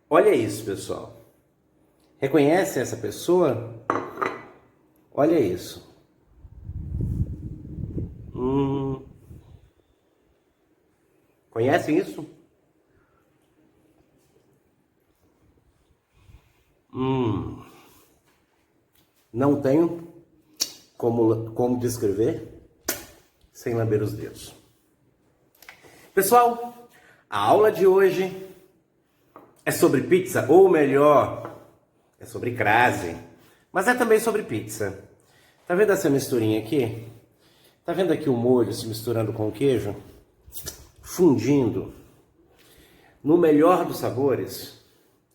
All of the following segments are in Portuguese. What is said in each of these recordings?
Olha isso, pessoal. Reconhece essa pessoa? Olha isso. Conhecem isso? Não tenho como descrever sem lamber os dedos. Pessoal, a aula de hoje é sobre pizza, ou melhor, é sobre crase, mas é também sobre pizza. Tá vendo essa misturinha aqui? Tá vendo aqui o molho se misturando com o queijo? Fundindo. No melhor dos sabores,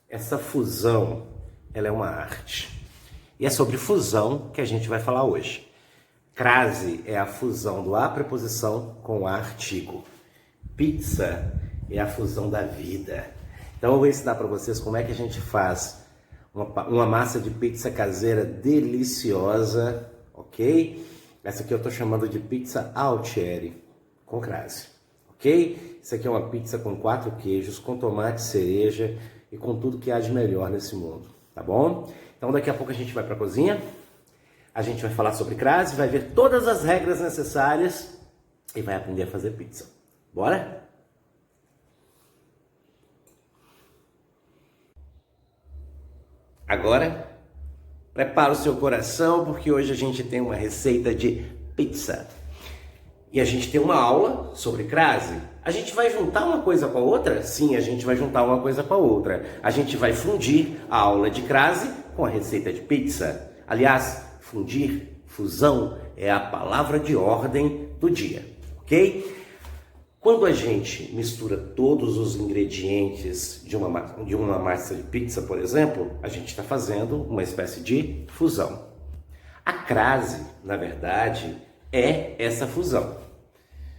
essa fusão, ela é uma arte. E é sobre fusão que a gente vai falar hoje. Crase é a fusão do a preposição com o artigo. Pizza é a fusão da vida. Então eu vou ensinar para vocês como é que a gente faz uma massa de pizza caseira deliciosa, ok? Essa aqui eu estou chamando de pizza altieri, com crase, ok? Isso aqui é uma pizza com 4 queijos, com tomate, cereja e com tudo que há de melhor nesse mundo, tá bom? Então daqui a pouco a gente vai para a cozinha, a gente vai falar sobre crase, vai ver todas as regras necessárias e vai aprender a fazer pizza. Bora? Agora, prepara o seu coração, porque hoje a gente tem uma receita de pizza. E a gente tem uma aula sobre crase. A gente vai juntar uma coisa com a outra? Sim, a gente vai juntar uma coisa com a outra. A gente vai fundir a aula de crase com a receita de pizza. Aliás, fundir, fusão, é a palavra de ordem do dia, ok? Quando a gente mistura todos os ingredientes de uma massa de pizza, por exemplo, a gente está fazendo uma espécie de fusão. A crase, na verdade, é essa fusão.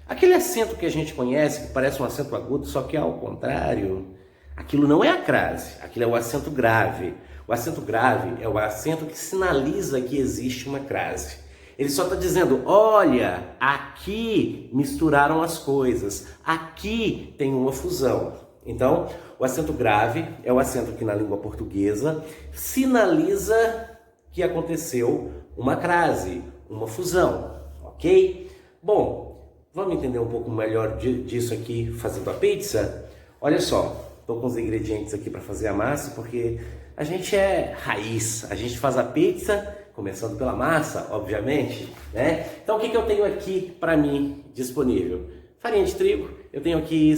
Aquele acento que a gente conhece, que parece um acento agudo, só que ao contrário, aquilo não é a crase, aquilo é o acento grave. O acento grave é o acento que sinaliza que existe uma crase. Ele só está dizendo, olha, aqui misturaram as coisas, aqui tem uma fusão. Então, o acento grave é o acento que na língua portuguesa sinaliza que aconteceu uma crase, uma fusão, ok? Bom, vamos entender um pouco melhor disso aqui fazendo a pizza? Olha só, estou com os ingredientes aqui para fazer a massa, porque a gente é raiz, a gente faz a pizza começando pela massa, obviamente, né? Então o que eu tenho aqui para mim disponível? Farinha de trigo, eu tenho aqui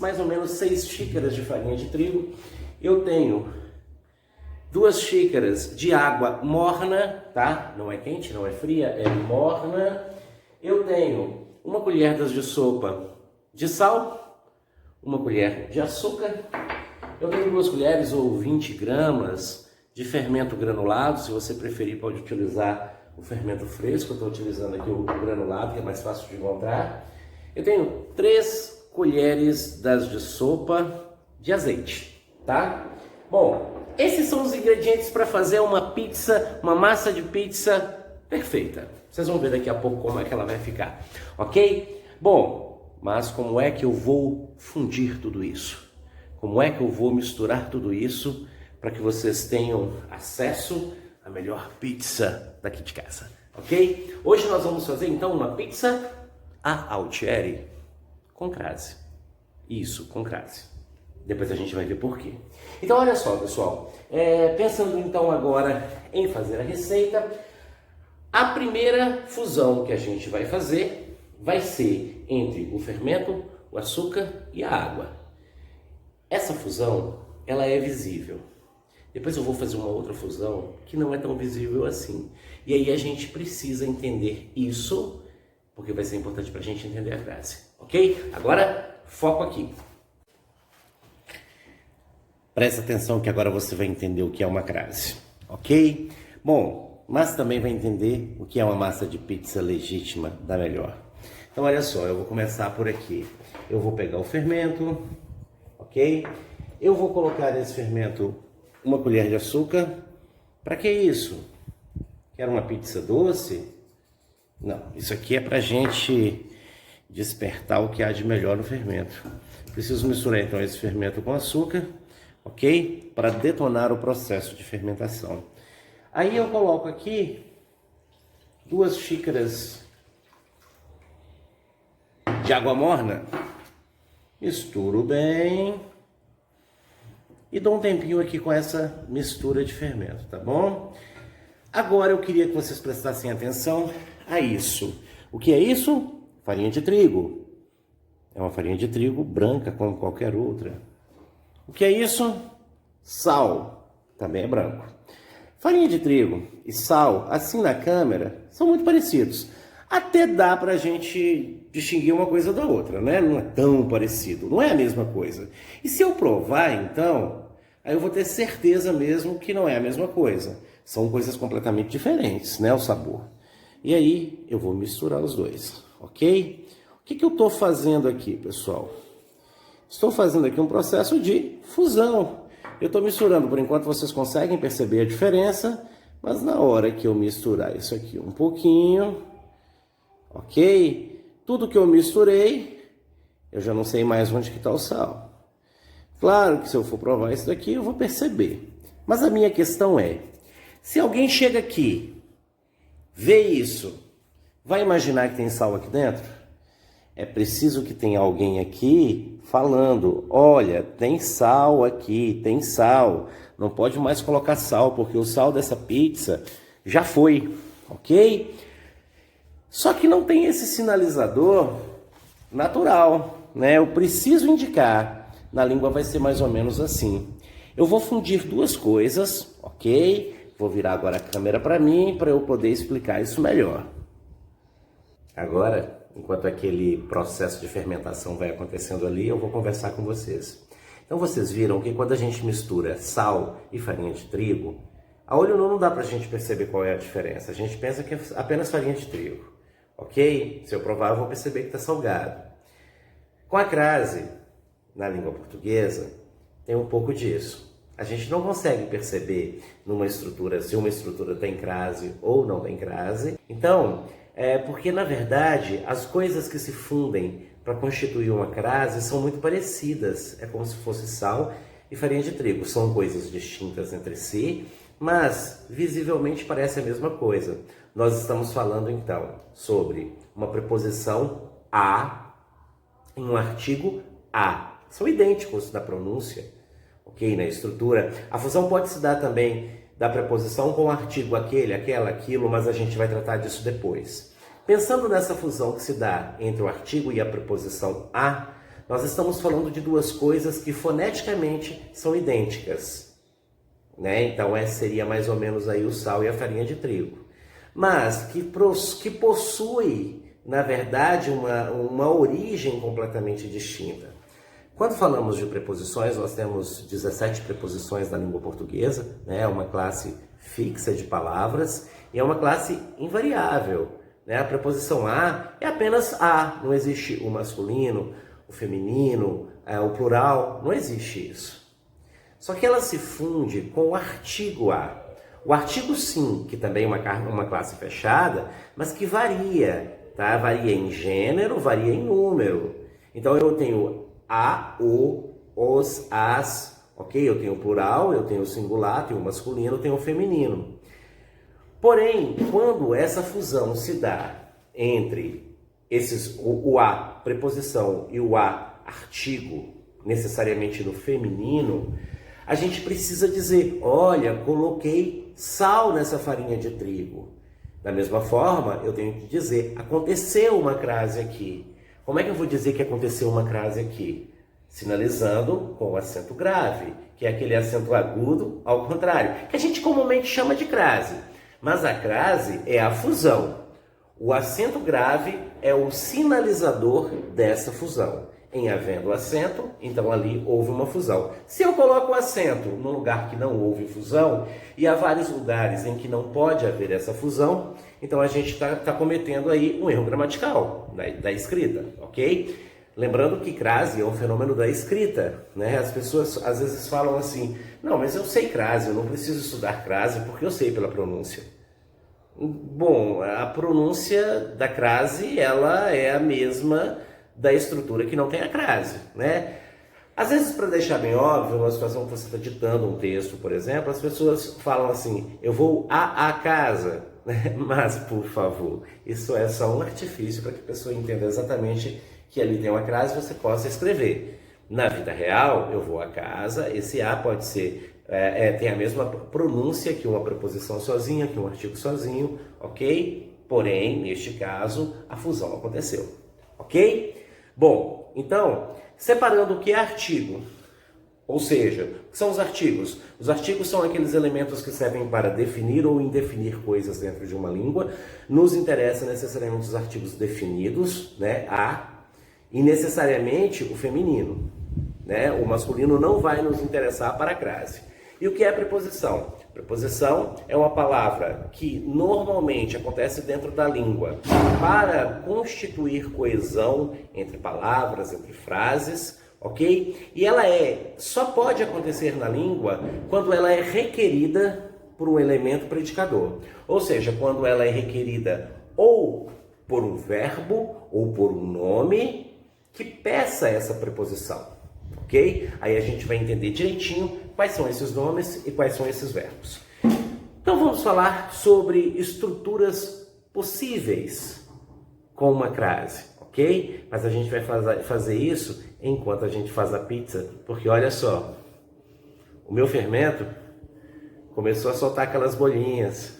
mais ou menos 6 xícaras de farinha de trigo. Eu tenho 2 xícaras de água morna, tá? Não é quente, não é fria, é morna. Eu tenho 1 colher de sopa de sal, 1 colher de açúcar. Eu tenho 2 colheres ou 20 gramas de fermento granulado. Se você preferir, pode utilizar o fermento fresco. Eu estou utilizando aqui o granulado, que é mais fácil de encontrar. Eu tenho 3 colheres de sopa de azeite, tá? Bom, esses são os ingredientes para fazer uma pizza, uma massa de pizza perfeita. Vocês vão ver daqui a pouco como é que ela vai ficar, ok? Bom, mas como é que eu vou fundir tudo isso? Como é que eu vou misturar tudo isso para que vocês tenham acesso à melhor pizza daqui de casa, ok? Hoje nós vamos fazer então uma pizza a altieri com crase. Isso, com crase. Depois a gente vai ver por quê. Então olha só, pessoal, pensando então agora em fazer a receita, a primeira fusão que a gente vai fazer vai ser entre o fermento, o açúcar e a água. Essa fusão, ela é visível. Depois eu vou fazer uma outra fusão que não é tão visível assim. E aí a gente precisa entender isso, porque vai ser importante para a gente entender a crase, ok? Agora, foco aqui. Presta atenção que agora você vai entender o que é uma crase, ok? Bom, mas também vai entender o que é uma massa de pizza legítima da melhor. Então olha só, eu vou começar por aqui. Eu vou pegar o fermento, ok? Eu vou colocar nesse fermento 1 colher de açúcar. Para que isso? Quero uma pizza doce? Não, isso aqui é para gente despertar o que há de melhor no fermento. Preciso misturar então esse fermento com açúcar. ok? Para detonar o processo de fermentação. Aí eu coloco aqui 2 xícaras de água morna, misturo bem e dou um tempinho aqui com essa mistura de fermento, tá bom? Agora eu queria que vocês prestassem atenção a isso. O que é isso? Farinha de trigo. É uma farinha de trigo branca como qualquer outra. O que é isso? Sal. Também é branco. Farinha de trigo e sal, assim na câmera, são muito parecidos. Até dá pra gente distinguir uma coisa da outra, né? Não é tão parecido, não é a mesma coisa. E se eu provar, então, aí eu vou ter certeza mesmo que não é a mesma coisa. São coisas completamente diferentes, né? O sabor. E aí eu vou misturar os dois, ok? O que eu estou fazendo aqui, pessoal? Estou fazendo aqui um processo de fusão. Eu estou misturando, por enquanto vocês conseguem perceber a diferença, mas na hora que eu misturar isso aqui um pouquinho, ok? Tudo que eu misturei, eu já não sei mais onde que está o sal. Claro que se eu for provar isso daqui, eu vou perceber. Mas a minha questão é, se alguém chega aqui, vê isso, vai imaginar que tem sal aqui dentro? É preciso que tenha alguém aqui falando, olha, tem sal aqui, tem sal. Não pode mais colocar sal, porque o sal dessa pizza já foi, ok? Só que não tem esse sinalizador natural, né? Eu preciso indicar, na língua vai ser mais ou menos assim. Eu vou fundir 2 coisas, ok? Vou virar agora a câmera para mim, para eu poder explicar isso melhor. Agora, enquanto aquele processo de fermentação vai acontecendo ali, eu vou conversar com vocês. Então vocês viram que quando a gente mistura sal e farinha de trigo, a olho nu não dá para a gente perceber qual é a diferença. A gente pensa que é apenas farinha de trigo, ok? Se eu provar, eu vou perceber que está salgado. Com a crase, na língua portuguesa, tem um pouco disso. A gente não consegue perceber numa estrutura se uma estrutura tem crase ou não tem crase. Então, porque na verdade as coisas que se fundem para constituir uma crase são muito parecidas. É como se fosse sal e farinha de trigo. São coisas distintas entre si, mas visivelmente parece a mesma coisa. Nós estamos falando então sobre uma preposição a em um artigo a. São idênticos na pronúncia, ok? Na estrutura. A fusão pode se dar também da preposição com o artigo aquele, aquela, aquilo, mas a gente vai tratar disso depois. Pensando nessa fusão que se dá entre o artigo e a preposição a, nós estamos falando de 2 coisas que foneticamente são idênticas, né? Então seria mais ou menos aí o sal e a farinha de trigo, mas que possui, na verdade, uma origem completamente distinta. Quando falamos de preposições, nós temos 17 preposições na língua portuguesa, né? Uma classe fixa de palavras e é uma classe invariável, né? A preposição a é apenas a, não existe o masculino, o feminino, o plural, não existe isso. Só que ela se funde com o artigo a. O artigo sim, que também é uma classe fechada, mas que varia, tá? Varia em gênero, varia em número. Então eu tenho a, o, os, as, ok? Eu tenho o plural, eu tenho o singular, tenho o masculino, tenho o feminino. Porém, quando essa fusão se dá entre o a, preposição, e o a, artigo, necessariamente no feminino, a gente precisa dizer, olha, coloquei sal nessa farinha de trigo. Da mesma forma, eu tenho que dizer, aconteceu uma crase aqui. Como é que eu vou dizer que aconteceu uma crase aqui? Sinalizando com o acento grave, que é aquele acento agudo ao contrário, que a gente comumente chama de crase. Mas a crase é a fusão. O acento grave é o sinalizador dessa fusão. Em havendo acento, então ali houve uma fusão. Se eu coloco o acento num lugar que não houve fusão, e há vários lugares em que não pode haver essa fusão, então a gente está cometendo aí um erro gramatical da escrita, ok? Lembrando que crase é um fenômeno da escrita, né? As pessoas às vezes falam assim, não, mas eu sei crase, eu não preciso estudar crase porque eu sei pela pronúncia. Bom, a pronúncia da crase, ela é a mesma da estrutura que não tem a crase, né? Às vezes, para deixar bem óbvio, numa situação que você está ditando um texto, por exemplo, as pessoas falam assim, eu vou à casa, né? Mas, por favor, isso é só um artifício para que a pessoa entenda exatamente que ali tem uma crase e você possa escrever. Na vida real, eu vou à casa, esse a pode ser, tem a mesma pronúncia que uma preposição sozinha, que um artigo sozinho, ok? Porém, neste caso, a fusão aconteceu, ok? Bom, então, separando o que é artigo, ou seja, o que são os artigos? Os artigos são aqueles elementos que servem para definir ou indefinir coisas dentro de uma língua. Nos interessa necessariamente os artigos definidos, né, e necessariamente o feminino, né? O masculino não vai nos interessar para a crase. E o que é preposição? Preposição é uma palavra que normalmente acontece dentro da língua para constituir coesão entre palavras, entre frases, ok? E ela só pode acontecer na língua quando ela é requerida por um elemento predicador. Ou seja, quando ela é requerida ou por um verbo ou por um nome que peça essa preposição, ok? Aí a gente vai entender direitinho quais são esses nomes e quais são esses verbos. Então vamos falar sobre estruturas possíveis com uma crase, ok? Mas a gente vai fazer isso enquanto a gente faz a pizza, porque olha só, o meu fermento começou a soltar aquelas bolinhas.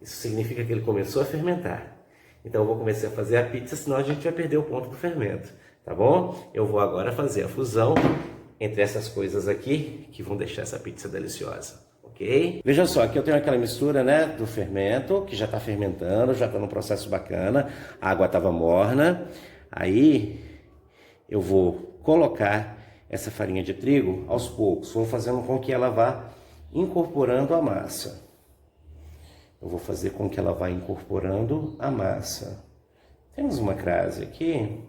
Isso significa que ele começou a fermentar. Então eu vou começar a fazer a pizza, senão a gente vai perder o ponto do fermento, tá bom? Eu vou agora fazer a fusão entre essas coisas aqui que vão deixar essa pizza deliciosa, ok? Veja só, aqui eu tenho aquela mistura, né, do fermento, que já está fermentando, já está num processo bacana, a água estava morna, aí eu vou colocar essa farinha de trigo aos poucos, vou fazendo com que ela vá incorporando a massa. Eu vou fazer com que ela vá incorporando a massa. Temos uma crase aqui.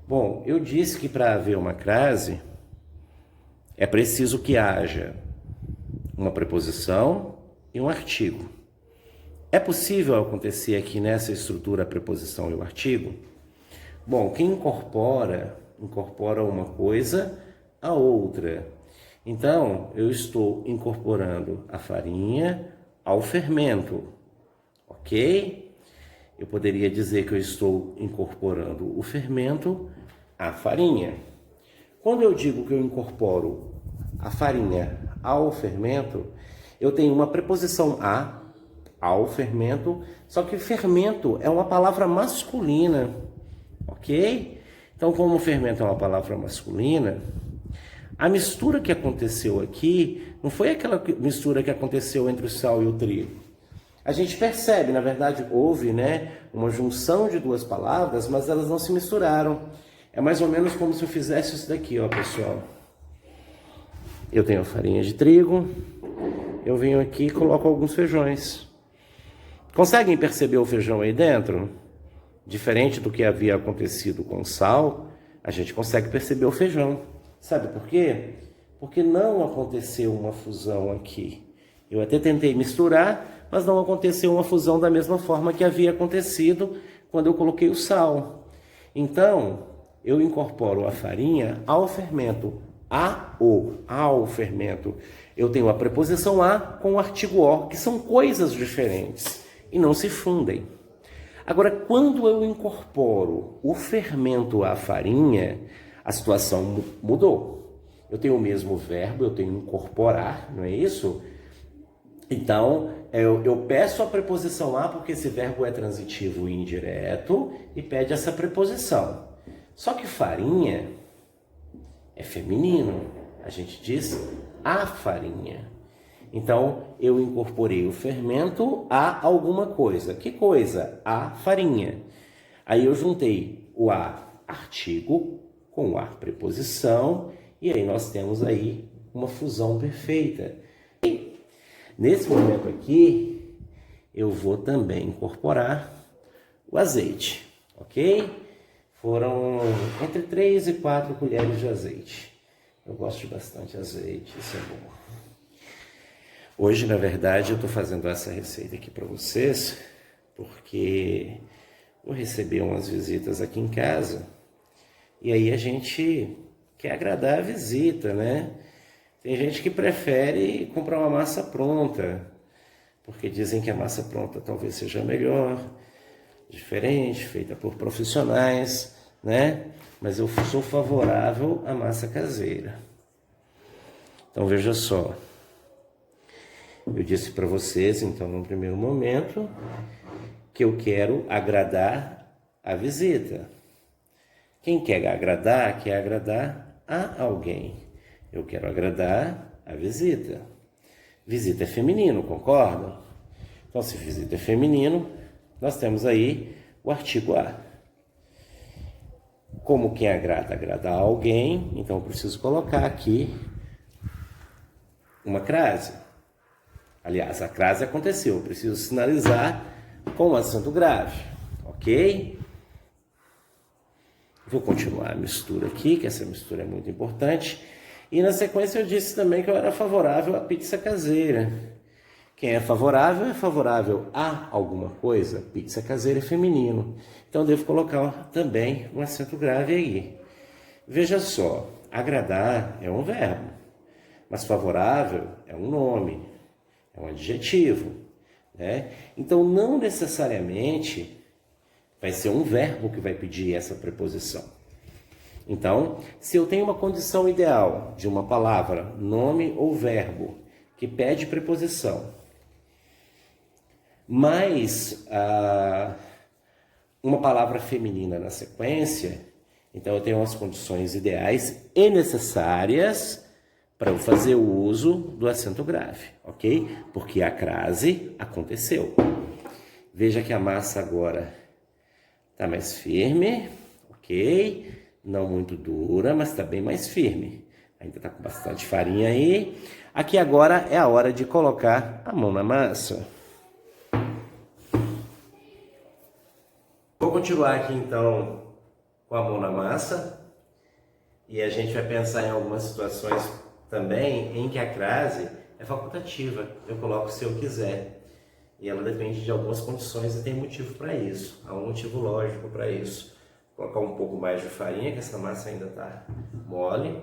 Bom, eu disse que para haver uma crase é preciso que haja uma preposição e um artigo. É possível acontecer aqui nessa estrutura a preposição e o artigo? Bom, quem incorpora uma coisa a outra. Então, eu estou incorporando a farinha ao fermento, ok? Eu poderia dizer que eu estou incorporando o fermento à farinha. Quando eu digo que eu incorporo a farinha ao fermento, eu tenho uma preposição ao fermento, só que fermento é uma palavra masculina, ok? Então, como fermento é uma palavra masculina, a mistura que aconteceu aqui não foi aquela mistura que aconteceu entre o sal e o trigo. A gente percebe, na verdade, houve, né, uma junção de duas palavras, mas elas não se misturaram. É mais ou menos como se eu fizesse isso daqui, ó, pessoal. Eu tenho a farinha de trigo, eu venho aqui e coloco alguns feijões. Conseguem perceber o feijão aí dentro? Diferente do que havia acontecido com o sal, a gente consegue perceber o feijão. Sabe por quê? Porque não aconteceu uma fusão aqui. Eu até tentei misturar, mas não aconteceu uma fusão da mesma forma que havia acontecido quando eu coloquei o sal. Então, eu incorporo a farinha ao fermento. Ao fermento. Eu tenho a preposição a com o artigo o, que são coisas diferentes e não se fundem. Agora, quando eu incorporo o fermento à farinha, a situação mudou. Eu tenho o mesmo verbo, eu tenho incorporar, não é isso? Então, eu peço a preposição a porque esse verbo é transitivo e indireto e pede essa preposição. Só que farinha é feminino. A gente diz a farinha. Então, eu incorporei o fermento a alguma coisa. Que coisa? A farinha. Aí eu juntei o a artigo com o a preposição e aí nós temos aí uma fusão perfeita. E nesse momento aqui, eu vou também incorporar o azeite, ok? Foram entre 3 e 4 colheres de azeite. Eu gosto de bastante azeite, isso é bom. Hoje, na verdade, eu estou fazendo essa receita aqui para vocês, porque vou receber umas visitas aqui em casa, e aí a gente quer agradar a visita, né? Tem gente que prefere comprar uma massa pronta, porque dizem que a massa pronta talvez seja melhor, diferente, feita por profissionais, né? Mas eu sou favorável à massa caseira. Então veja só, eu disse para vocês, então, no primeiro momento, que eu quero agradar a visita. Quem quer agradar a alguém. Eu quero agradar a visita. Visita é feminino, concordam? Então, se visita é feminino, nós temos aí o artigo A. Como quem agrada a alguém, então eu preciso colocar aqui uma crase. Aliás, a crase aconteceu, eu preciso sinalizar com acento grave, ok? Vou continuar a mistura aqui, que essa mistura é muito importante. E na sequência eu disse também que eu era favorável à pizza caseira. Quem é favorável a alguma coisa, pizza caseira é feminino. Então eu devo colocar também um acento grave aí. Veja só, agradar é um verbo, mas favorável é um nome, é um adjetivo, né? Então não necessariamente vai ser um verbo que vai pedir essa preposição. Então, se eu tenho uma condição ideal de uma palavra, nome ou verbo, que pede preposição, mais uma palavra feminina na sequência, então eu tenho as condições ideais e necessárias para eu fazer o uso do acento grave, ok? Porque a crase aconteceu. Veja que a massa agora está mais firme, ok? Não muito dura, mas está bem mais firme. Ainda está com bastante farinha aí. Aqui agora é a hora de colocar a mão na massa. Vou continuar aqui então com a mão na massa. E a gente vai pensar em algumas situações também em que a crase é facultativa. Eu coloco se eu quiser. E ela depende de algumas condições e tem motivo para isso. Há um motivo lógico para isso. Vou colocar um pouco mais de farinha, que essa massa ainda está mole.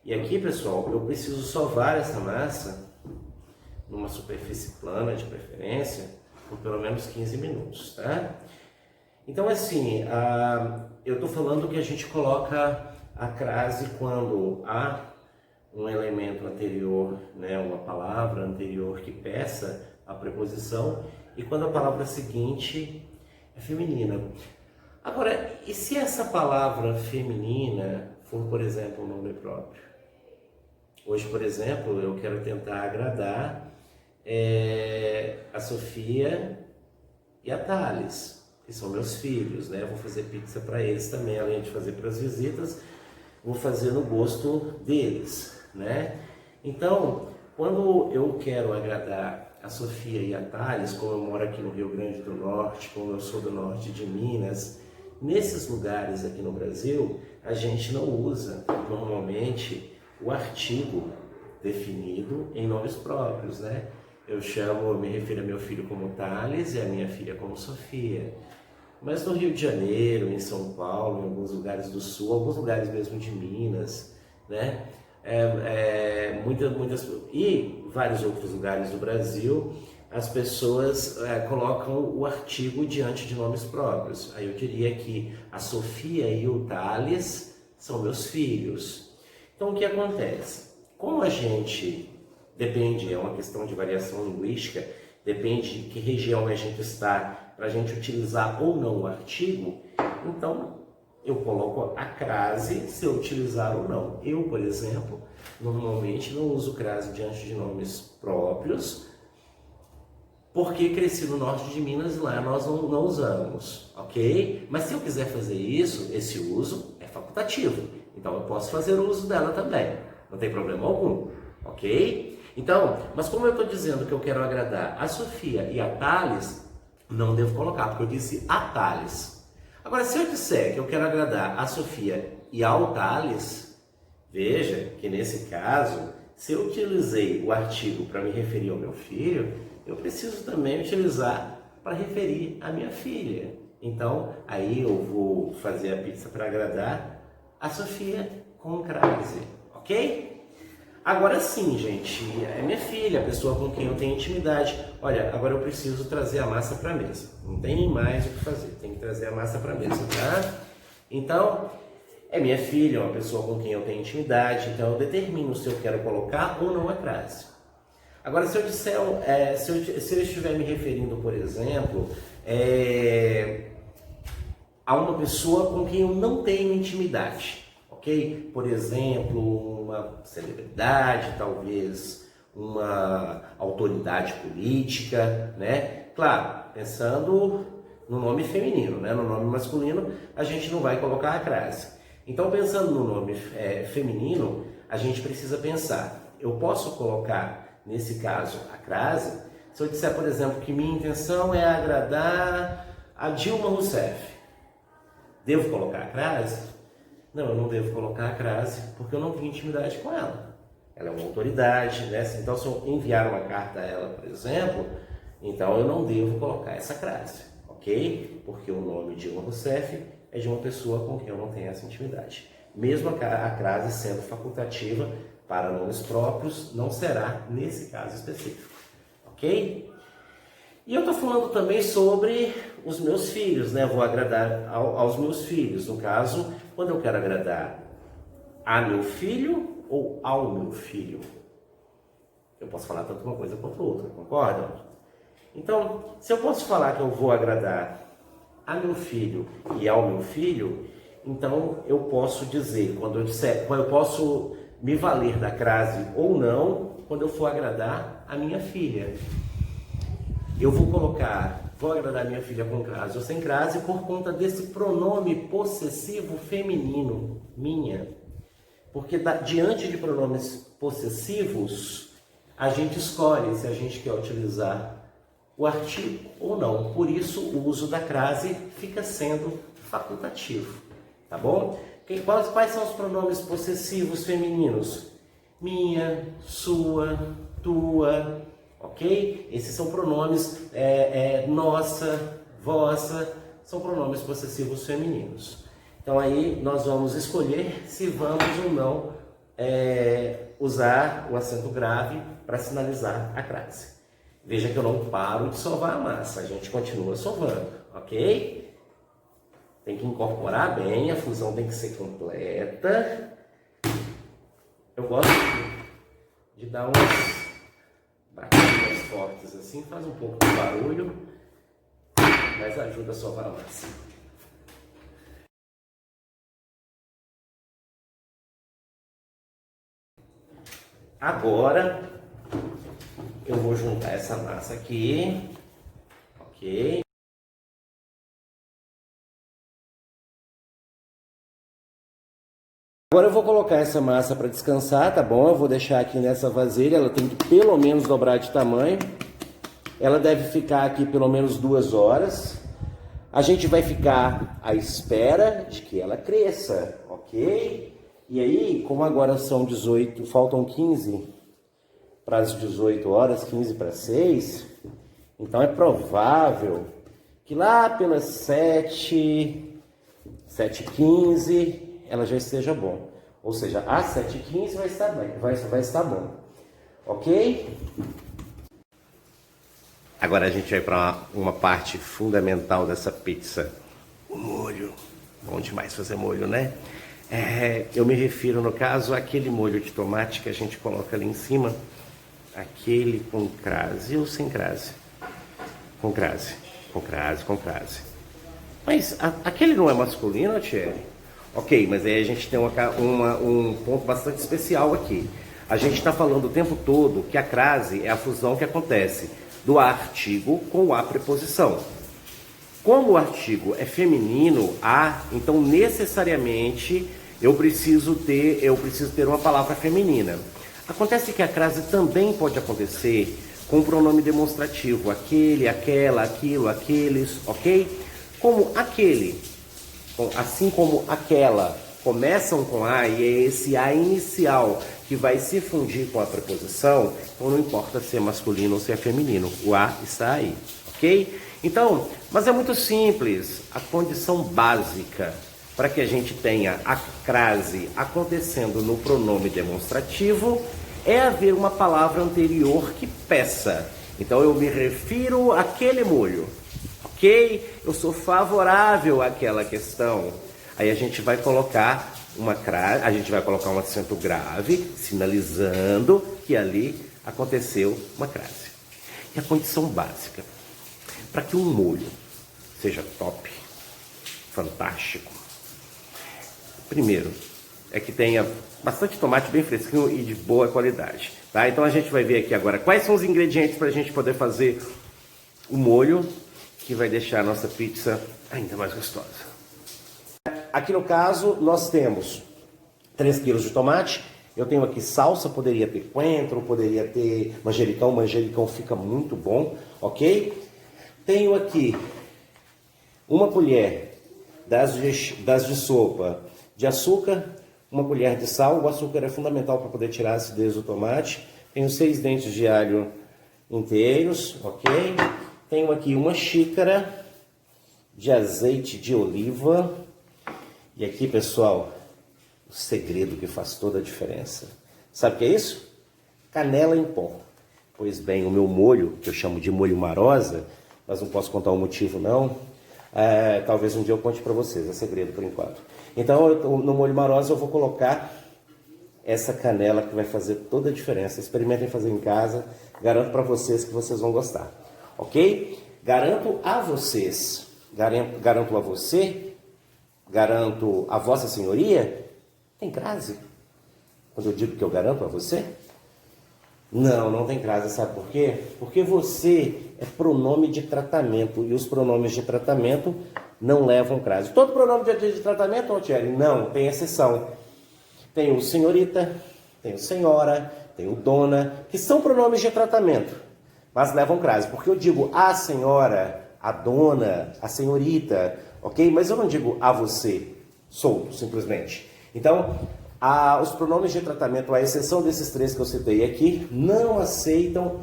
E aqui, pessoal, eu preciso sovar essa massa numa superfície plana, de preferência, por pelo menos 15 minutos, tá? Então, assim, eu estou falando que a gente coloca a crase quando há um elemento anterior, né, uma palavra anterior que peça a preposição, e quando a palavra seguinte é feminina. Agora, e se essa palavra feminina for, por exemplo, um nome próprio? Hoje, por exemplo, eu quero tentar agradar a Sofia e a Thales, que são meus filhos, né? Eu vou fazer pizza para eles também, além de fazer para as visitas, vou fazer no gosto deles, né? Então, quando eu quero agradar a Sofia e a Thales, como eu moro aqui no Rio Grande do Norte, como eu sou do norte de Minas, nesses lugares aqui no Brasil, a gente não usa normalmente o artigo definido em nomes próprios, né? Eu me refiro a meu filho como Thales e a minha filha como Sofia. Mas no Rio de Janeiro, em São Paulo, em alguns lugares do Sul, alguns lugares mesmo de Minas, né? E vários outros lugares do Brasil, as pessoas colocam o artigo diante de nomes próprios. Aí eu diria que a Sofia e o Thales são meus filhos. Então o que acontece? Como a gente depende, é uma questão de variação linguística, depende de que região a gente está para a gente utilizar ou não o artigo, então eu coloco a crase se eu utilizar ou não. Eu, por exemplo, normalmente não uso crase diante de nomes próprios, porque cresci no norte de Minas e lá nós não usamos, ok? Mas se eu quiser fazer isso, esse uso é facultativo. Então eu posso fazer o uso dela também, não tem problema algum, ok? Então, mas como eu estou dizendo que eu quero agradar a Sofia e a Thales, não devo colocar, porque eu disse a Thales. Agora, se eu disser que eu quero agradar a Sofia e ao Thales, veja que nesse caso, se eu utilizei o artigo para me referir ao meu filho, eu preciso também utilizar para referir à minha filha. Então, aí eu vou fazer a pizza para agradar a Sofia com crase, ok? Agora sim, gente, é minha filha, a pessoa com quem eu tenho intimidade. Olha, agora eu preciso trazer a massa para a mesa. Não tem mais o que fazer, tem que trazer a massa para a mesa, tá? Então, é minha filha, é uma pessoa com quem eu tenho intimidade, então eu determino se eu quero colocar ou não a crase. Agora, se eu disser, se eu estiver me referindo, por exemplo, a uma pessoa com quem eu não tenho intimidade, ok? Por exemplo, uma celebridade, talvez uma autoridade política, né? Claro, pensando no nome feminino, né? No nome masculino, a gente não vai colocar a crase. Então, pensando no nome feminino, a gente precisa pensar, eu posso colocar, nesse caso, a crase, se eu disser, por exemplo, que minha intenção é agradar a Dilma Rousseff, devo colocar a crase? Não, eu não devo colocar a crase, porque eu não tenho intimidade com ela. Ela é uma autoridade, né? Então, se eu enviar uma carta a ela, por exemplo, então eu não devo colocar essa crase, ok? Porque o nome Dilma Rousseff é de uma pessoa com quem eu não tenho essa intimidade. Mesmo a crase sendo facultativa para nomes próprios, não será nesse caso específico, ok? E eu estou falando também sobre os meus filhos, né? Vou agradar aos meus filhos. No caso, quando eu quero agradar a meu filho ou ao meu filho. Eu posso falar tanto uma coisa quanto outra, concordam? Então, se eu posso falar que eu vou agradar a meu filho e ao meu filho, então eu posso dizer, quando eu posso me valer da crase ou não, quando eu for agradar a minha filha. Eu vou agradar minha filha com crase ou sem crase por conta desse pronome possessivo feminino, minha. Porque diante de pronomes possessivos, a gente escolhe se a gente quer utilizar o artigo ou não. Por isso, o uso da crase fica sendo facultativo, tá bom? Quais são os pronomes possessivos femininos? Minha, sua, tua, ok? Esses são pronomes nossa, vossa, são pronomes possessivos femininos. Então aí nós vamos escolher se vamos ou não usar o acento grave para sinalizar a crase. Veja que eu não paro de sovar a massa, a gente continua sovando, ok? Tem que incorporar bem, a fusão tem que ser completa. Eu gosto de dar umas batidas fortes assim, faz um pouco de barulho, mas ajuda a sovar a massa. Agora eu vou juntar essa massa aqui, ok? Agora eu vou colocar essa massa para descansar, tá bom? Eu vou deixar aqui nessa vasilha, ela tem que pelo menos dobrar de tamanho. Ela deve ficar aqui pelo menos 2 horas. A gente vai ficar à espera de que ela cresça, ok? E aí, como agora são 18, faltam 15 para as 18 horas, 15 para 6, então é provável que lá pelas 7h15 ela já esteja bom. Ou seja, às 7h15 vai estar bem, vai estar bom, ok? Agora a gente vai para uma parte fundamental dessa pizza, o molho. Bom demais fazer molho, né? Eu me refiro, no caso, àquele molho de tomate que a gente coloca ali em cima. Aquele com crase ou sem crase? Com crase. Mas aquele não é masculino, Thierry? Ok, mas aí a gente tem um ponto bastante especial aqui. A gente está falando o tempo todo que a crase é a fusão que acontece do artigo com a preposição. Como o artigo é feminino, a, então necessariamente eu preciso ter uma palavra feminina. Acontece que a crase também pode acontecer com o pronome demonstrativo, aquele, aquela, aquilo, aqueles, ok? Como aquele, assim como aquela, começam com A e é esse A inicial que vai se fundir com a preposição, então não importa se é masculino ou se é feminino, o A está aí, ok? Então, mas é muito simples, a condição básica para que a gente tenha a crase acontecendo no pronome demonstrativo, é haver uma palavra anterior que peça. Então eu me refiro àquele molho, ok? Eu sou favorável àquela questão. Aí a gente vai colocar uma crase, a gente vai colocar um acento grave, sinalizando que ali aconteceu uma crase. E a condição básica, para que um molho seja top, fantástico, primeiro, é que tenha bastante tomate bem fresquinho e de boa qualidade, tá? Então a gente vai ver aqui agora quais são os ingredientes para a gente poder fazer o molho que vai deixar a nossa pizza ainda mais gostosa. Aqui no caso nós temos 3 quilos de tomate, eu tenho aqui salsa, poderia ter coentro, poderia ter manjericão, manjericão fica muito bom, ok? Tenho aqui uma colher das de sopa de açúcar, uma colher de sal. O açúcar é fundamental para poder tirar a acidez do tomate. Tenho 6 dentes de alho inteiros, ok? Tenho aqui uma xícara de azeite de oliva. E aqui, pessoal, o segredo que faz toda a diferença. Sabe o que é isso? Canela em pó. Pois bem, o meu molho, que eu chamo de molho marosa, mas não posso contar o motivo não, talvez um dia eu conte para vocês, é segredo por enquanto. Então, no molho marosa eu vou colocar essa canela que vai fazer toda a diferença. Experimentem fazer em casa, garanto para vocês que vocês vão gostar, ok? Garanto a vocês, garanto a você, garanto a vossa senhoria, tem crase? Quando eu digo que eu garanto a você? Não tem crase, sabe por quê? Porque você é pronome de tratamento e os pronomes de tratamento não levam crase. Todo pronome de tratamento, Thierry? Não, tem exceção. Tem o senhorita, tem o senhora, tem o dona, que são pronomes de tratamento, mas levam crase. Porque eu digo a senhora, a dona, a senhorita, ok? Mas eu não digo a você, solto, simplesmente. Então, os pronomes de tratamento, à exceção desses 3 que eu citei aqui, não aceitam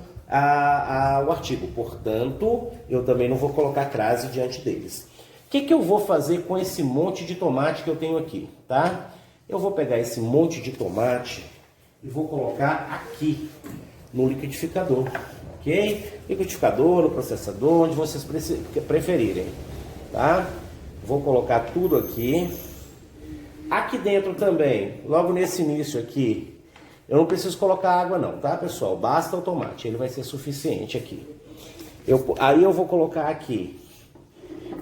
o artigo. Portanto, eu também não vou colocar crase diante deles. O que eu vou fazer com esse monte de tomate que eu tenho aqui, tá? Eu vou pegar esse monte de tomate e vou colocar aqui no liquidificador, ok? Liquidificador, no processador, onde vocês preferirem, tá? Vou colocar tudo aqui. Aqui dentro também, logo nesse início aqui, eu não preciso colocar água não, tá, pessoal? Basta o tomate, ele vai ser suficiente aqui. Aí eu vou colocar aqui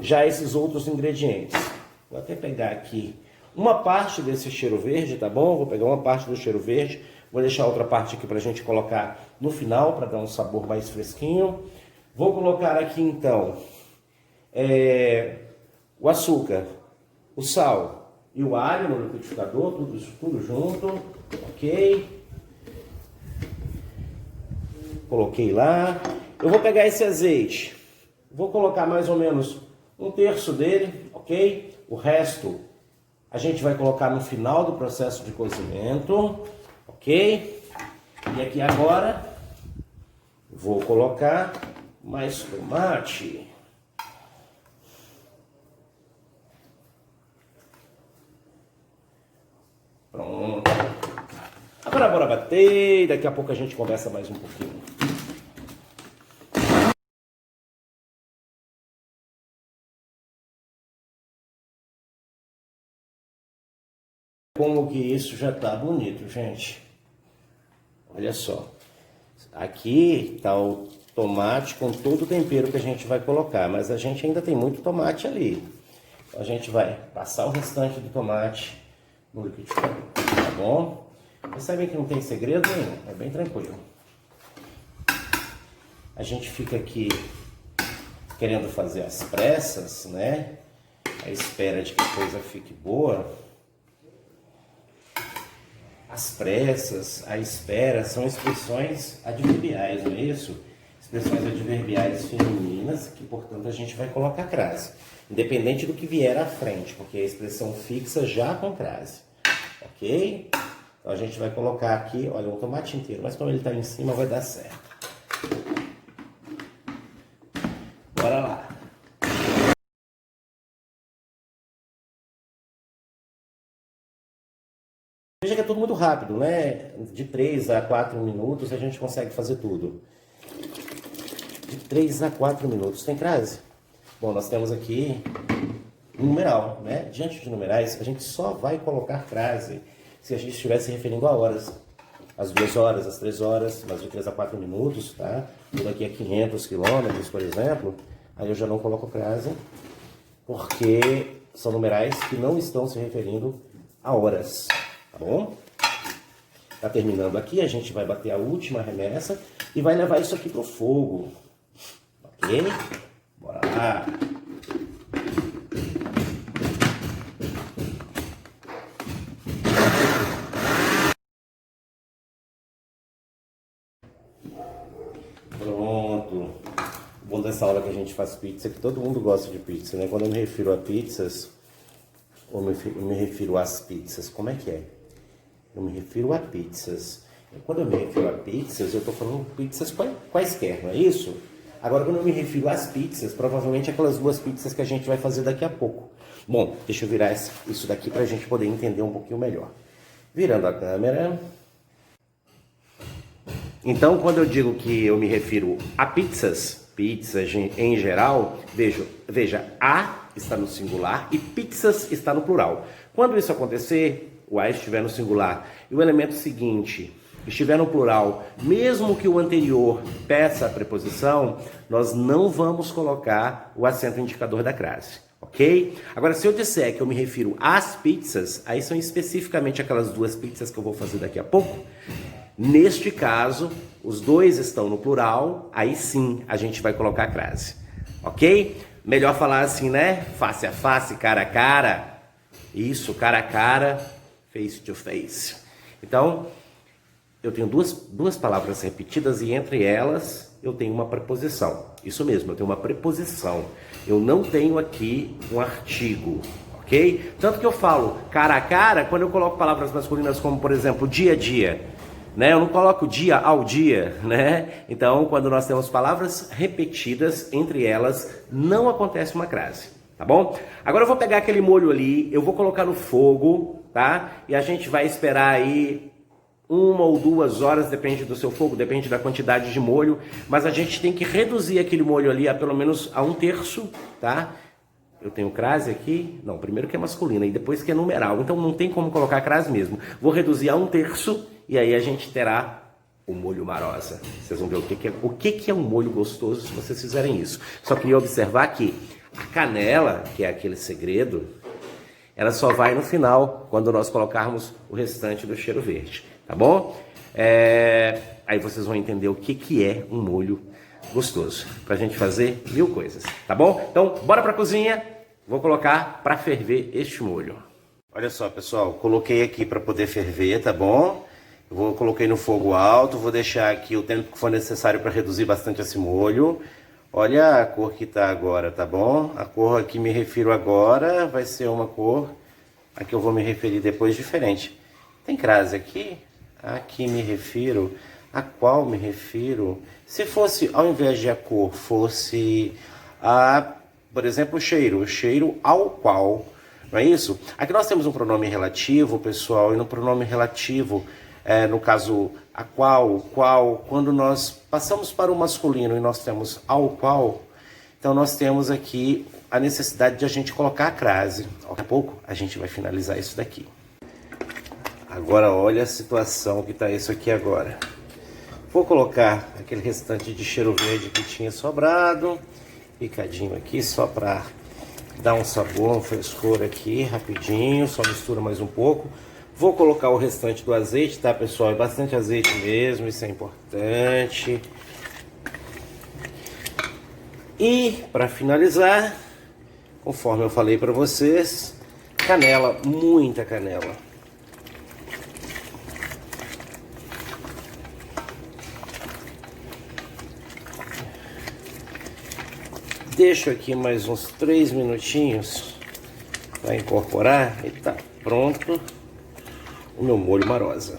já esses outros ingredientes. Vou até pegar aqui uma parte desse cheiro verde, tá bom? Vou pegar uma parte do cheiro verde, vou deixar outra parte aqui pra gente colocar no final, para dar um sabor mais fresquinho. Vou colocar aqui então o açúcar, o sal e o alho no liquidificador, tudo junto, ok? Coloquei lá. Eu vou pegar esse azeite, vou colocar mais ou menos 1/3 dele, ok? O resto a gente vai colocar no final do processo de cozimento, ok? E aqui agora vou colocar mais tomate. Pronto. Agora bora bater e daqui a pouco a gente conversa mais um pouquinho. Como que isso já tá bonito, gente. Olha só. Aqui tá o tomate com todo o tempero que a gente vai colocar, mas a gente ainda tem muito tomate ali. Então a gente vai passar o restante do tomate no liquidificador, tá bom? Percebem que não tem segredo nenhum, é bem tranquilo. A gente fica aqui querendo fazer as pressas, né? À espera de que a coisa fique boa. As pressas, a espera, são expressões adverbiais, não é isso? Expressões adverbiais femininas, que portanto a gente vai colocar crase. Independente do que vier à frente, porque é a expressão fixa já com crase. Ok? Então a gente vai colocar aqui, olha, um tomate inteiro, mas como ele está em cima vai dar certo. Bora lá. Veja que é tudo muito rápido, né? De 3 a 4 minutos a gente consegue fazer tudo. De 3 a 4 minutos. Tem crase? Bom, nós temos aqui um numeral, né? Diante de numerais, a gente só vai colocar crase se a gente estiver se referindo a horas. As 2 horas, as 3 horas, mas de 3 a 4 minutos, tá? Tudo aqui é 500 quilômetros, por exemplo. Aí eu já não coloco crase, porque são numerais que não estão se referindo a horas, tá bom? Tá terminando aqui, a gente vai bater a última remessa e vai levar isso aqui pro fogo, ok? Bora lá! Pronto! O bom dessa aula que a gente faz pizza é que todo mundo gosta de pizza, né? Quando eu me refiro a pizzas, ou me refiro às pizzas, como é que é? Eu me refiro a pizzas. E quando eu me refiro a pizzas, eu estou falando pizzas quaisquer, não é isso? Agora, quando eu me refiro às pizzas, provavelmente aquelas 2 pizzas que a gente vai fazer daqui a pouco. Bom, deixa eu virar isso daqui para a gente poder entender um pouquinho melhor. Virando a câmera. Então, quando eu digo que eu me refiro a pizzas em geral, veja, a está no singular e pizzas está no plural. Quando isso acontecer, o a estiver no singular e o elemento seguinte estiver no plural, mesmo que o anterior peça a preposição, nós não vamos colocar o acento indicador da crase, ok? Agora, se eu disser que eu me refiro às pizzas, aí são especificamente aquelas 2 pizzas que eu vou fazer daqui a pouco. Neste caso, os 2 estão no plural, aí sim a gente vai colocar a crase, ok? Melhor falar assim, né? Face a face, cara a cara. Isso, cara a cara, face to face. Então, eu tenho duas palavras repetidas e entre elas eu tenho uma preposição. Isso mesmo, eu tenho uma preposição. Eu não tenho aqui um artigo, ok? Tanto que eu falo cara a cara quando eu coloco palavras masculinas como, por exemplo, dia a dia. Né? Eu não coloco dia ao dia, né? Então, quando nós temos palavras repetidas, entre elas não acontece uma crase, tá bom? Agora eu vou pegar aquele molho ali, eu vou colocar no fogo, tá? E a gente vai esperar aí 1 ou 2 horas, depende do seu fogo, depende da quantidade de molho, mas a gente tem que reduzir aquele molho ali a pelo menos a 1/3, tá? Eu tenho crase aqui, não, primeiro que é masculina e depois que é numeral, então não tem como colocar crase mesmo. Vou reduzir a 1/3 e aí a gente terá o molho marosa. Vocês vão ver o que é um molho gostoso se vocês fizerem isso. Só queria observar que a canela, que é aquele segredo, ela só vai no final, quando nós colocarmos o restante do cheiro verde, tá bom? Aí vocês vão entender o que é um molho gostoso, pra gente fazer 1000 coisas, tá bom? Então, bora pra cozinha, vou colocar pra ferver este molho. Olha só, pessoal, coloquei aqui pra poder ferver, tá bom? Coloquei no fogo alto, vou deixar aqui o tempo que for necessário para reduzir bastante esse molho. Olha a cor que tá agora, tá bom? A cor a que me refiro agora vai ser uma cor a que eu vou me referir depois diferente. Tem crase aqui? A que me refiro? A qual me refiro? Se fosse, ao invés de a cor, fosse por exemplo, o cheiro ao qual, não é isso? Aqui nós temos um pronome relativo, pessoal, e no pronome relativo, no caso, a qual, quando nós passamos para o masculino e nós temos ao qual, então nós temos aqui a necessidade de a gente colocar a crase. Daqui a pouco a gente vai finalizar isso daqui. Agora olha a situação que está isso aqui agora. Vou colocar aquele restante de cheiro verde que tinha sobrado, picadinho aqui, só para dar um sabor, um frescor aqui, rapidinho, só mistura mais um pouco. Vou colocar o restante do azeite, tá, pessoal? É bastante azeite mesmo, isso é importante. E, para finalizar, conforme eu falei para vocês, canela, muita canela. Deixo aqui mais uns 3 minutinhos para incorporar e tá pronto o meu molho marosa.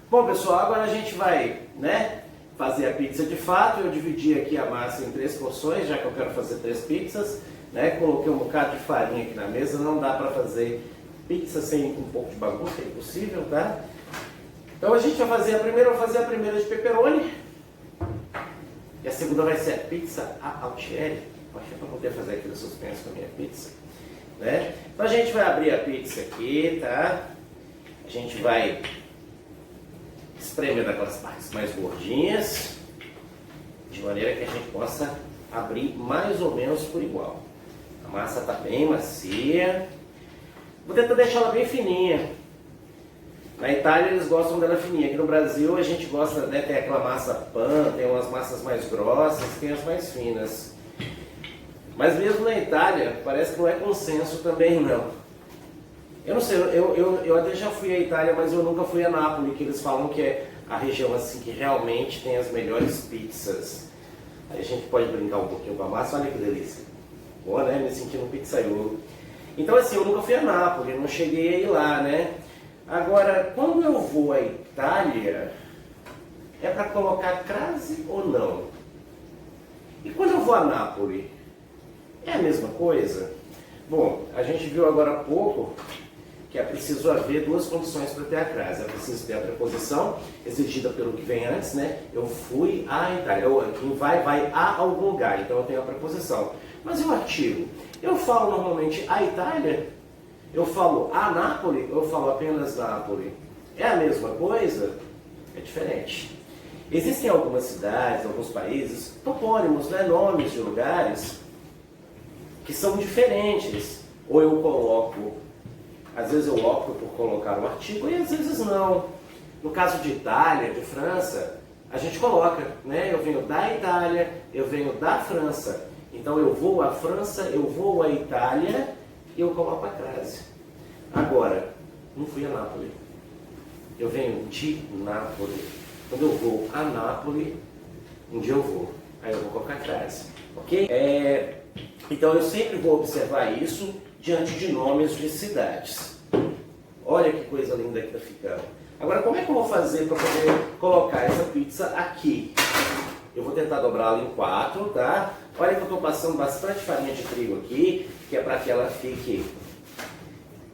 Bom, pessoal, agora a gente vai, fazer a pizza de fato. Eu dividi aqui a massa em 3 porções, já que eu quero fazer 3 pizzas, Coloquei um bocado de farinha aqui na mesa, não dá para fazer Pizza sem um pouco de bagunça é impossível, tá? Então a gente vai fazer a primeira, eu vou fazer a primeira de pepperoni. E a segunda vai ser a pizza altieri. Acho que é para poder fazer aquele suspense com a minha pizza, né? Então a gente vai abrir a pizza aqui, tá? A gente vai espremer daquelas partes mais gordinhas, de maneira que a gente possa abrir mais ou menos por igual. A massa está bem macia. Vou tentar deixar ela bem fininha. Na Itália eles gostam dela fininha. Aqui no Brasil a gente gosta, né, tem aquela massa pan, tem umas massas mais grossas, tem as mais finas. Mas mesmo na Itália, parece que não é consenso também não. Eu não sei, eu até já fui à Itália, mas eu nunca fui a Nápoles, que eles falam que é a região assim que realmente tem as melhores pizzas. Aí a gente pode brincar um pouquinho com a massa, olha que delícia. Boa, né? Me sentindo um pizzaiolo. Então assim, eu nunca fui a Nápoles, não cheguei a ir lá, né? Agora, quando eu vou à Itália, é para colocar crase ou não? E quando eu vou a Nápoles, é a mesma coisa? Bom, a gente viu agora há pouco que é preciso haver duas condições para ter a crase. É preciso ter a preposição exigida pelo que vem antes, né? Eu fui à Itália. Quem vai a algum lugar, então eu tenho a preposição. Mas e o artigo? Eu falo normalmente a Itália, eu falo a Nápoles, ou eu falo apenas Nápoles. É a mesma coisa? É diferente. Existem algumas cidades, alguns países, topônimos, né? Nomes de lugares que são diferentes. Ou eu coloco, às vezes eu opto por colocar um artigo e às vezes não. No caso de Itália, de França, a gente coloca, né? Eu venho da Itália, eu venho da França. Então eu vou à França, eu vou à Itália e eu coloco a crase. Agora, não fui a Nápoles. Eu venho de Nápoles. Quando eu vou a Nápoles, um dia eu vou. Aí eu vou colocar a crase. Ok? Então eu sempre vou observar isso diante de nomes de cidades. Olha que coisa linda que está ficando. Agora, como é que eu vou fazer para poder colocar essa pizza aqui? Eu vou tentar dobrá-la em 4, tá? Olha que eu estou passando bastante farinha de trigo aqui, que é para que ela fique,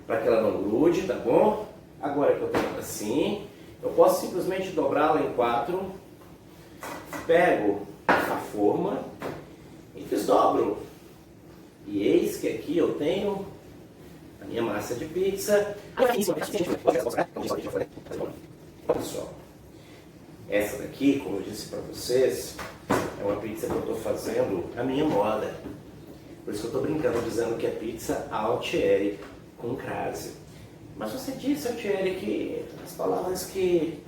para que ela não grude, tá bom? Agora que eu tenho assim, eu posso simplesmente dobrá-la em 4, pego a forma e desdobro. E eis que aqui eu tenho a minha massa de pizza. Olha só, essa daqui, como eu disse para vocês, é uma pizza que eu estou fazendo a minha moda. Por isso que eu estou brincando dizendo que é pizza altieri com crase. Mas você disse, Altieri, que as palavras que,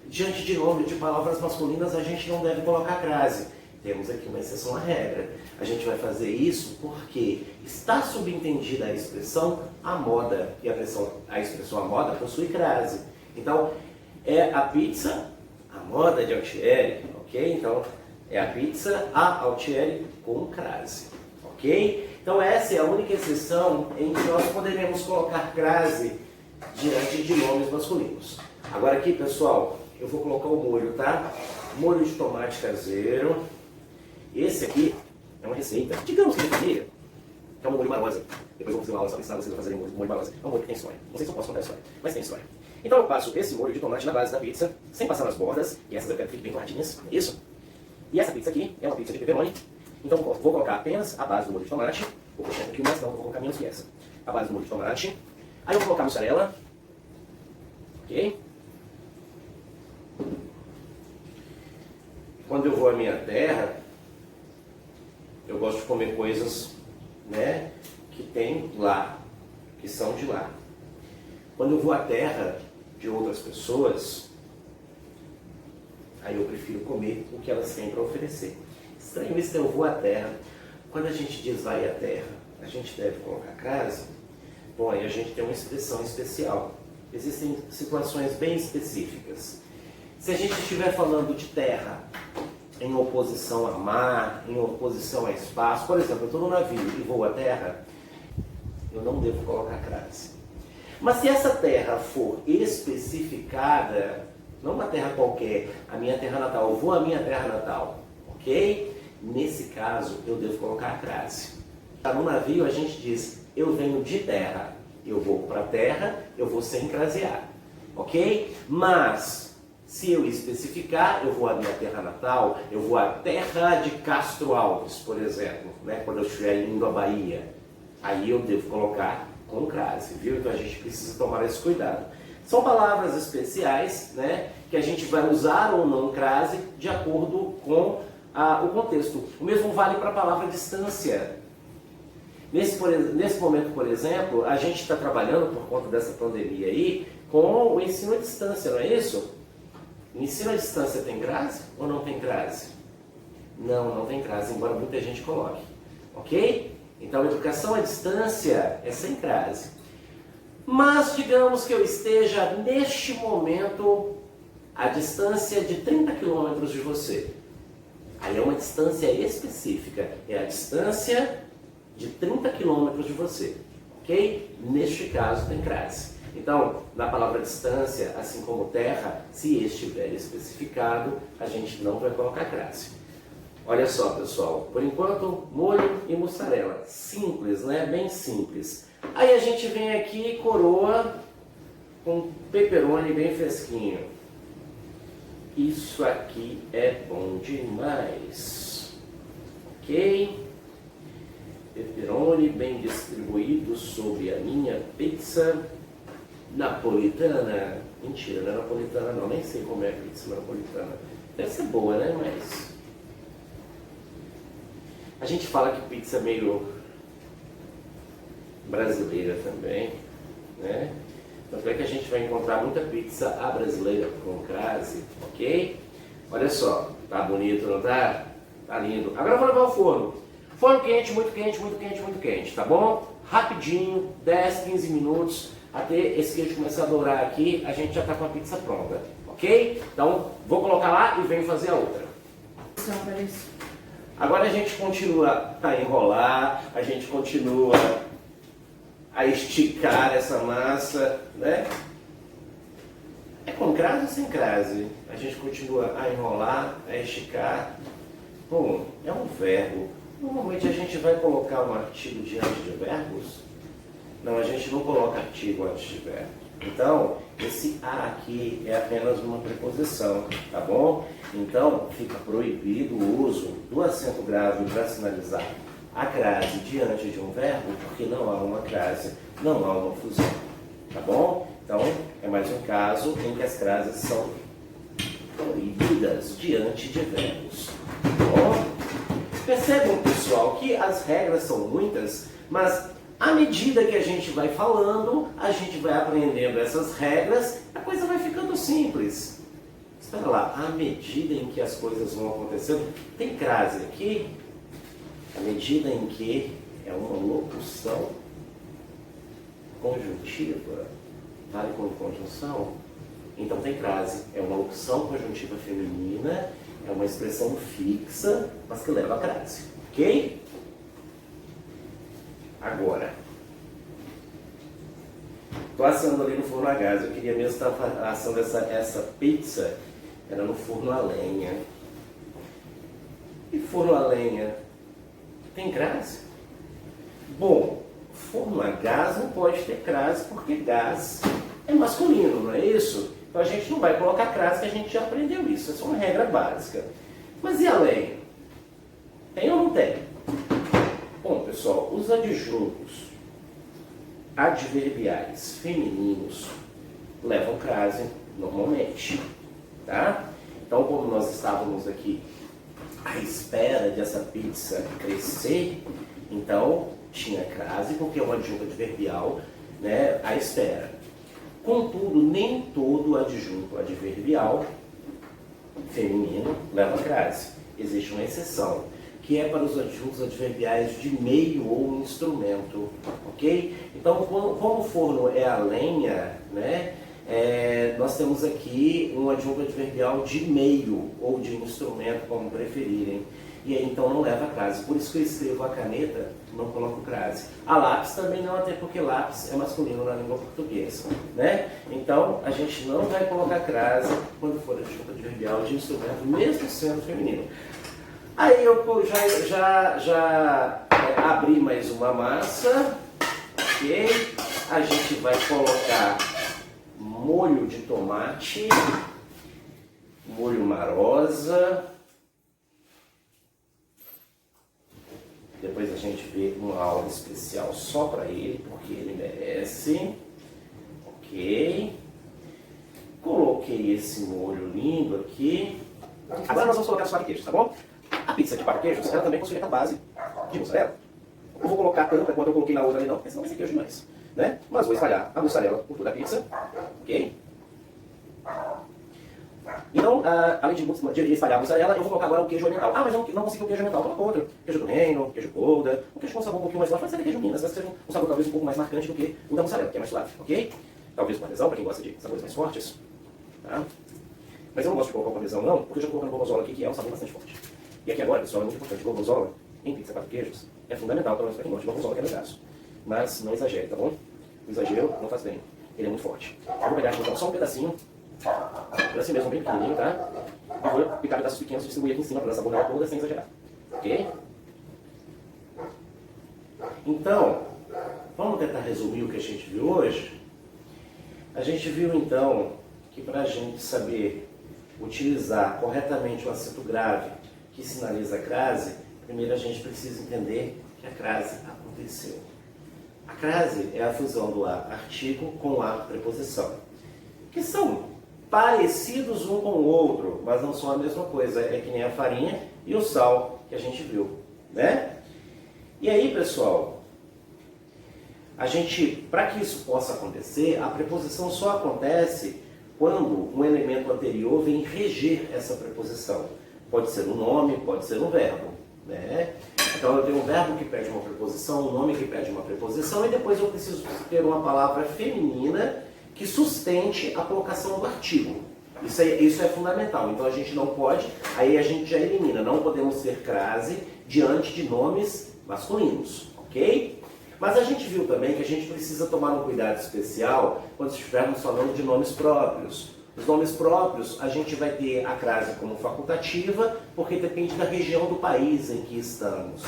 diante de nome de palavras masculinas, a gente não deve colocar crase. Temos aqui uma exceção à regra. A gente vai fazer isso porque está subentendida a expressão a moda. E a expressão a moda possui crase. Então, é a pizza a moda de Altieri, ok? Então, é a pizza a Altieri com crase, ok? Então, essa é a única exceção em que nós poderemos colocar crase diante de nomes masculinos. Agora aqui, pessoal, eu vou colocar o molho, tá? Molho de tomate caseiro. Esse aqui é uma receita, digamos que de família, que é um molho Barossa. Depois eu vou fazer uma aula para ensinar vocês a fazerem molho Barossa. É um molho que tem história. Não sei se eu posso contar a história, mas tem história. Então eu passo esse molho de tomate na base da pizza, sem passar nas bordas, e essas eu quero que fiquem bem torradinhas, isso. E essa pizza aqui é uma pizza de pepperoni, então vou colocar apenas a base do molho de tomate, vou colocar um pouquinho mais, não, vou colocar menos que essa. A base do molho de tomate, aí eu vou colocar mussarela, ok? Quando eu vou à minha terra, eu gosto de comer coisas, né, que tem lá, que são de lá. Quando eu vou à terra de outras pessoas, aí eu prefiro comer o que elas têm para oferecer. Estranho isso, eu vou à terra. Quando a gente diz vai à terra, a gente deve colocar crase? Bom, aí a gente tem uma expressão especial. Existem situações bem específicas. Se a gente estiver falando de terra em oposição a mar, em oposição a espaço, por exemplo, eu estou no navio e vou à terra, eu não devo colocar crase. Mas se essa terra for especificada, não uma terra qualquer, a minha terra natal, eu vou à minha terra natal, ok? Nesse caso, eu devo colocar a crase. No navio a gente diz, eu venho de terra. eu vou para a terra, eu vou sem crasear, ok? Mas, se eu especificar, eu vou à minha terra natal, eu vou à terra de Castro Alves, por exemplo, né? Quando eu estiver indo à Bahia, aí eu devo colocar com crase, viu? Então a gente precisa tomar esse cuidado. São palavras especiais, né, que a gente vai usar ou não crase de acordo com o contexto. O mesmo vale para a palavra distância. Nesse momento, por exemplo, a gente está trabalhando, por conta dessa pandemia aí, com o ensino à distância, não é isso? O ensino à distância tem crase ou não tem crase? Não, não tem crase, embora muita gente coloque. Ok? Então, a educação à distância é sem crase. Mas, digamos que eu esteja, neste momento, à distância de 30 quilômetros de você. Aí é uma distância específica. É a distância de 30 quilômetros de você. Ok? Neste caso, tem crase. Então, na palavra distância, assim como terra, se estiver especificado, a gente não vai colocar crase. Olha só, pessoal, por enquanto, molho e mussarela. Simples, né? Bem simples. Aí a gente vem aqui e coroa com pepperoni bem fresquinho. Isso aqui é bom demais. Ok? Pepperoni bem distribuído sobre a minha pizza napolitana. Mentira, não é napolitana não, nem sei como é a pizza napolitana. Deve ser boa, né? Mas a gente fala que pizza é meio brasileira também, né? Tanto é que a gente vai encontrar muita pizza à brasileira com crase, ok? Olha só, tá bonito, não tá? Tá lindo. Agora eu vou levar ao forno. Forno quente, muito quente, muito quente, muito quente, tá bom? Rapidinho, 10, 15 minutos, até esse queijo começar a dourar aqui, a gente já tá com a pizza pronta, ok? Então, vou colocar lá e venho fazer a outra. Agora a gente continua a enrolar, a gente continua a esticar essa massa, né? É com crase ou sem crase? A gente continua a enrolar, a esticar. Bom, é um verbo. Normalmente a gente vai colocar um artigo diante de verbos? Não, a gente não coloca artigo antes de verbo. Então, esse a aqui é apenas uma preposição, tá bom? Então, fica proibido o uso do acento grave para sinalizar a crase diante de um verbo, porque não há uma crase, não há uma fusão, tá bom? Então, é mais um caso em que as crases são proibidas diante de verbos, tá bom? Percebam, pessoal, que as regras são muitas, mas à medida que a gente vai falando, a gente vai aprendendo essas regras, a coisa vai ficando simples. Espera lá, à medida em que as coisas vão acontecendo, tem crase aqui, à medida em que é uma locução conjuntiva, vale com conjunção, então tem crase, é uma locução conjuntiva feminina, é uma expressão fixa, mas que leva a crase, ok? Agora, estou assando ali no forno a gás, eu queria mesmo estar assando essa pizza, era no forno a lenha. E forno a lenha tem crase? Bom, forno a gás não pode ter crase porque gás é masculino, não é isso? Então a gente não vai colocar crase, que a gente já aprendeu isso, essa é uma regra básica. Mas e a lenha? Tem ou não tem? Bom, pessoal, os adjuntos adverbiais femininos levam crase normalmente, tá? Então, como nós estávamos aqui à espera dessa pizza crescer, então tinha crase porque é um adjunto adverbial, né, à espera. Contudo, nem todo adjunto adverbial feminino leva crase. Existe uma exceção, que é para os adjuntos adverbiais de meio ou instrumento, ok? Então, como o forno é a lenha, né, nós temos aqui um adjunto adverbial de meio ou de instrumento, como preferirem. E aí, então, não leva crase. Por isso que eu escrevo a caneta, não coloco crase. A lápis também não, até porque lápis é masculino na língua portuguesa, né? Então, a gente não vai colocar crase quando for adjunto adverbial de instrumento, mesmo sendo feminino. Aí eu já abri mais uma massa, ok? a gente vai colocar molho de tomate, molho marosa. Depois a gente vê uma aula especial só para ele, porque ele merece. Ok. Coloquei esse molho lindo aqui. Agora nós vamos colocar os quatro queijos, tá bom? A pizza de quatro queijos, ela também possui a base de mussarela. Não vou colocar tanta quanto eu coloquei na outra ali não, porque senão vai ser queijo demais, né? Mas vou espalhar a mussarela por toda a pizza, ok? Então, além de espalhar a mussarela, eu vou colocar agora o queijo oriental. Ah, mas não consegui o queijo oriental, coloca outro. Queijo do reino, queijo Gouda, um queijo com sabor um pouquinho mais forte, vai ser queijo Minas, vai ser um sabor talvez um pouco mais marcante do que o da mussarela, que é mais suave, ok? Talvez parmesão, para quem gosta de sabores mais fortes, tá? Mas eu não gosto de colocar o parmesão não, porque eu já estou colocando gorgonzola aqui, que é um sabor bastante forte. E aqui agora, pessoal, é muito importante, gorgonzola em pizza quatro queijos é fundamental para quem gosta de gorgonzola, que é no caso. Mas não exagere, tá bom? O exagero não faz bem, ele é muito forte. Eu vou pegar aqui então só um pedacinho mesmo bem pequenininho, tá? E vou picar pedaços pequenos e distribuir aqui em cima para dar sabor nela toda sem exagerar, ok? Então, vamos tentar resumir o que a gente viu hoje? A gente viu então que para a gente saber utilizar corretamente o acento grave que sinaliza a crase, primeiro a gente precisa entender que a crase aconteceu. A crase é a fusão do artigo com a preposição, que são parecidos um com o outro, mas não são a mesma coisa. É que nem a farinha e o sal que a gente viu, né? E aí, pessoal, para que isso possa acontecer, a preposição só acontece quando um elemento anterior vem reger essa preposição. Pode ser um nome, pode ser um verbo, né? Então eu tenho um verbo que pede uma preposição, um nome que pede uma preposição, e depois eu preciso ter uma palavra feminina que sustente a colocação do artigo. Isso é fundamental. Então a gente não pode, aí a gente já elimina, não podemos ter crase diante de nomes masculinos, ok? Mas a gente viu também que a gente precisa tomar um cuidado especial quando estivermos falando de nomes próprios. Os nomes próprios, a gente vai ter a crase como facultativa, porque depende da região do país em que estamos.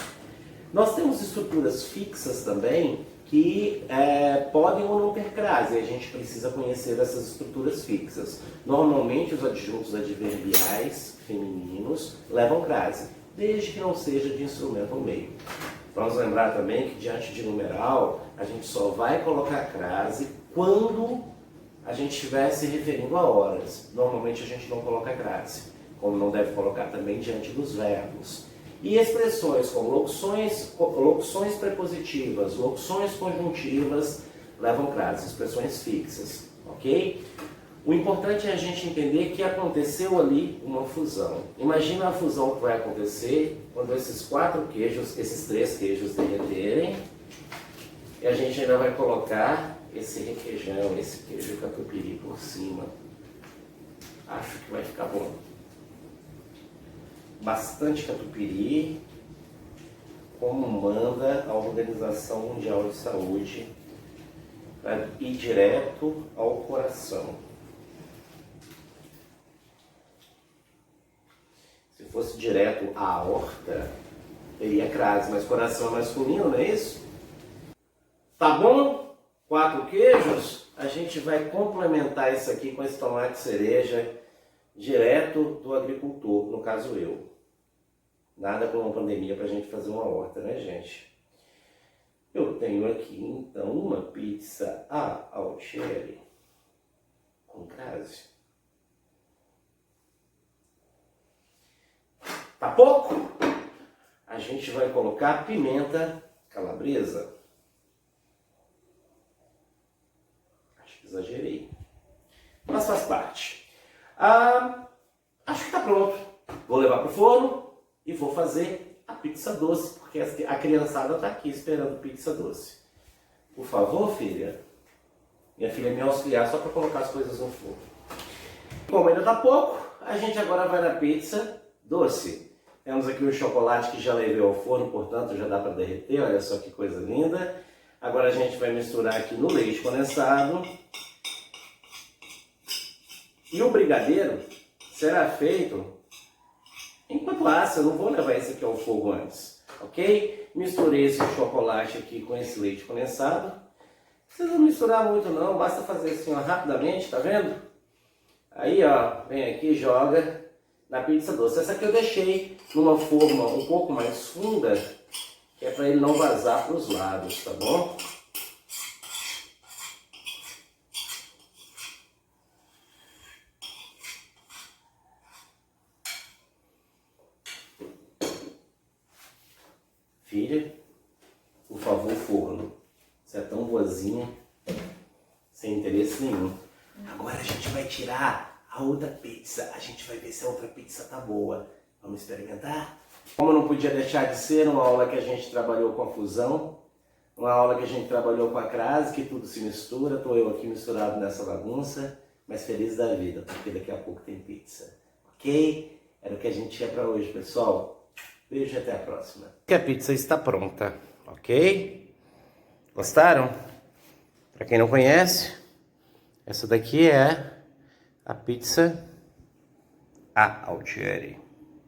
Nós temos estruturas fixas também, que podem ou não ter crase, e a gente precisa conhecer essas estruturas fixas. Normalmente os adjuntos adverbiais femininos levam crase, desde que não seja de instrumento ao meio. Vamos lembrar também que diante de numeral, a gente só vai colocar crase quando a gente estiver se referindo a horas. Normalmente a gente não coloca crase, como não deve colocar também diante dos verbos. E expressões como locuções prepositivas, locuções conjuntivas levam crase, expressões fixas, ok? O importante é a gente entender que aconteceu ali uma fusão. Imagina a fusão que vai acontecer quando esses três queijos derreterem, e a gente ainda vai colocar esse requeijão, esse queijo catupiry por cima. Acho que vai ficar bom. Bastante catupiry, como manda a Organização Mundial de Saúde, para ir direto ao coração. Se fosse direto à aorta, teria crase, mas coração é masculino, não é isso? Tá bom? 4 queijos, a gente vai complementar isso aqui com esse tomate cereja direto do agricultor, no caso eu. Nada como uma pandemia para a gente fazer uma horta, né, gente? Eu tenho aqui, então, uma pizza al cherry com crase. Tá pouco? A gente vai colocar pimenta calabresa. Acho que exagerei. Mas faz parte. Acho que tá pronto. Vou levar pro forno e vou fazer a pizza doce, porque a criançada tá aqui esperando pizza doce. Por favor, filha. Minha filha me auxiliar só para colocar as coisas no forno. Como ainda tá pouco, a gente agora vai na pizza doce. Temos aqui o chocolate que já levei ao forno, portanto já dá para derreter, olha só que coisa linda. Agora a gente vai misturar aqui no leite condensado. E o brigadeiro será feito enquanto assa, eu não vou levar esse aqui ao fogo antes, ok? Misturei esse chocolate aqui com esse leite condensado. precisa misturar muito não, basta fazer assim, ó, rapidamente, tá vendo? Aí, ó, vem aqui e joga na pizza doce. Essa aqui eu deixei numa forma um pouco mais funda, que é para ele não vazar para os lados, tá bom? Filha, por favor, forno. Você é tão boazinha, sem interesse nenhum. Agora a gente vai tirar a outra pizza. A gente vai ver se a outra pizza tá boa. Vamos experimentar? Como não podia deixar de ser uma aula que a gente trabalhou com a fusão, uma aula que a gente trabalhou com a crase, que tudo se mistura. Tô eu aqui misturado nessa bagunça, mas feliz da vida, porque daqui a pouco tem pizza. Ok? Era o que a gente tinha para hoje, pessoal. Beijo e até a próxima. A pizza está pronta, ok? Gostaram? Para quem não conhece, essa daqui é a pizza Altieri.